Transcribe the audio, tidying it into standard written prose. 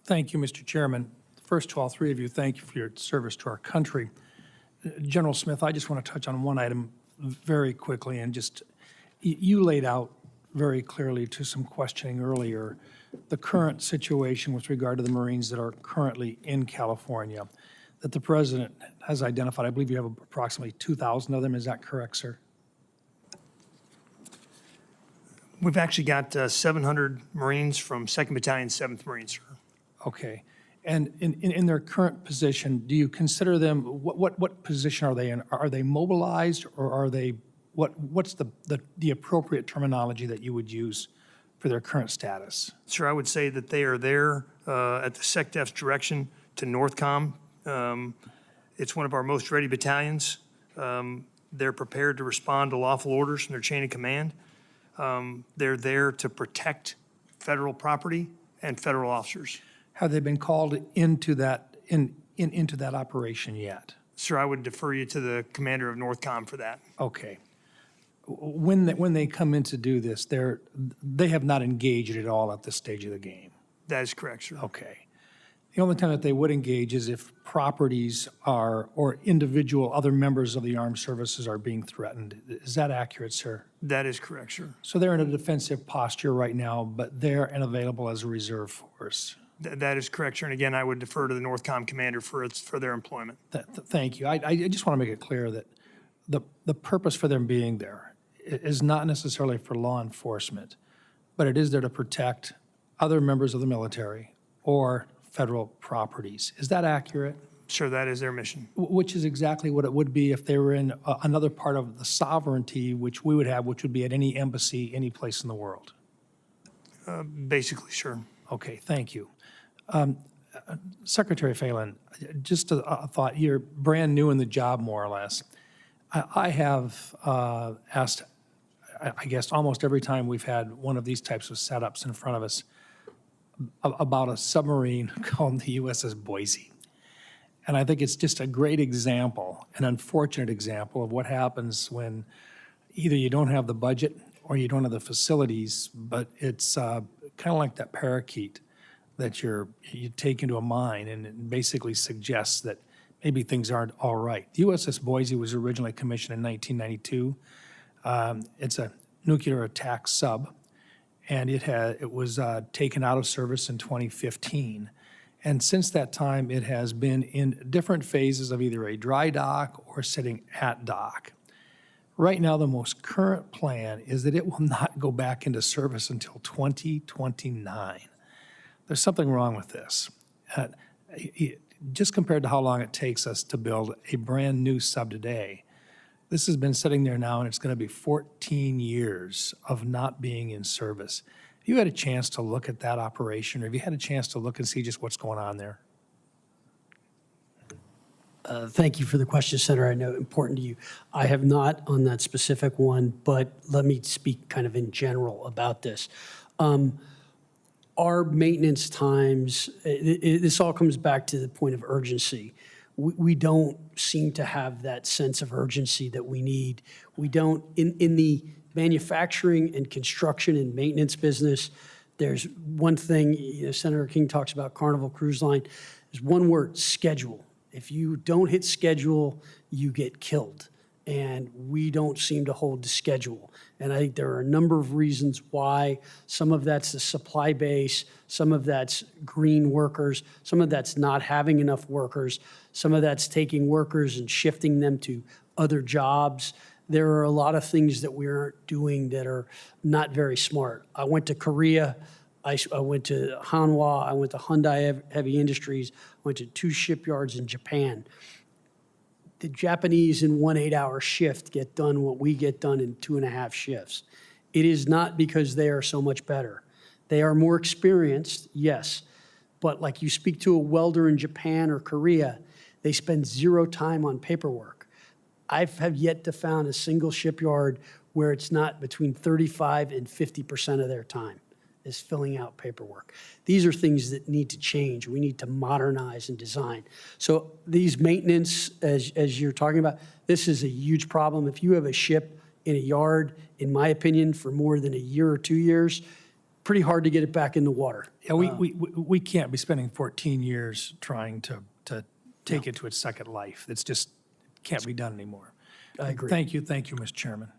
Thank you, Mr. Chairman. First to all three of you, thank you for your service to our country. General Smith, I just want to touch on one item very quickly and just, you laid out very clearly to some questioning earlier, the current situation with regard to the Marines that are currently in California, that the President has identified. I believe you have approximately 2,000 of them. Is that correct, sir? We've actually got 700 Marines from 2nd Battalion, 7th Marines, sir. Okay. And in their current position, do you consider them, what position are they in? Are they mobilized, or are they, what's the appropriate terminology that you would use for their current status? Sir, I would say that they are there at the SecDef's direction to NORTHCOM. It's one of our most ready battalions. They're prepared to respond to lawful orders from their chain of command. They're there to protect federal property and federal officers. Have they been called into that into that operation yet? Sir, I would defer you to the commander of NORTHCOM for that. Okay. When they come in to do this, they have not engaged at all at this stage of the game. That is correct, sir. Okay. The only time that they would engage is if properties are, or individual other members of the armed services are being threatened. Is that accurate, sir? That is correct, sir. So they're in a defensive posture right now, but they're available as a reserve force. That is correct, sir. And again, I would defer to the NORTHCOM commander for their employment. Thank you. I just want to make it clear that the purpose for them being there is not necessarily for law enforcement, but it is there to protect other members of the military or federal properties. Is that accurate? Sir, that is their mission. Which is exactly what it would be if they were in another part of the sovereignty, which we would have, which would be at any embassy, any place in the world. Basically, sure. Okay, thank you. Secretary Phelan, just a thought. You're brand new in the job, more or less. I have asked, I guess, almost every time we've had one of these types of setups in front of us about a submarine called the USS Boise. And I think it's just a great example, an unfortunate example of what happens when either you don't have the budget or you don't have the facilities, but it's kind of like that parakeet that you take into a mine, and it basically suggests that maybe things aren't all right. The USS Boise was originally commissioned in 1992. It's a nuclear attack sub, and it was taken out of service in 2015. And since that time, it has been in different phases of either a dry dock or sitting at dock. Right now, the most current plan is that it will not go back into service until 2029. There's something wrong with this. Just compared to how long it takes us to build a brand new sub today, this has been sitting there now, and it's going to be 14 years of not being in service. Have you had a chance to look at that operation, or have you had a chance to look and see just what's going on there? Thank you for the question, Senator. I know important to you. I have not on that specific one, but let me speak kind of in general about this. Our maintenance times, this all comes back to the point of urgency. We don't seem to have that sense of urgency that we need. We don't, in the manufacturing and construction and maintenance business, there's one thing, Senator King talks about Carnival Cruise Line, there's one word, schedule. If you don't hit schedule, you get killed. And we don't seem to hold the schedule. And I think there are a number of reasons why. Some of that's the supply base, some of that's green workers, some of that's not having enough workers, some of that's taking workers and shifting them to other jobs. There are a lot of things that we aren't doing that are not very smart. I went to Korea, I went to Hanwha, I went to Hyundai Heavy Industries, I went to 2 shipyards in Japan. The Japanese in 1 8-hour shift get done what we get done in 2.5 shifts. It is not because they are so much better. They are more experienced, yes, but like you speak to a welder in Japan or Korea, they spend 0 time on paperwork. I have yet to found a single shipyard where it's not between 35 and 50% of their time is filling out paperwork. These are things that need to change. We need to modernize and design. So these maintenance, as you're talking about, this is a huge problem. If you have a ship in a yard, in my opinion, for more than a year or 2 years, pretty hard to get it back in the water. Yeah, we can't be spending 14 years trying to take it to its second life. It's just, can't be done anymore. I agree. Thank you, Mr. Chairman.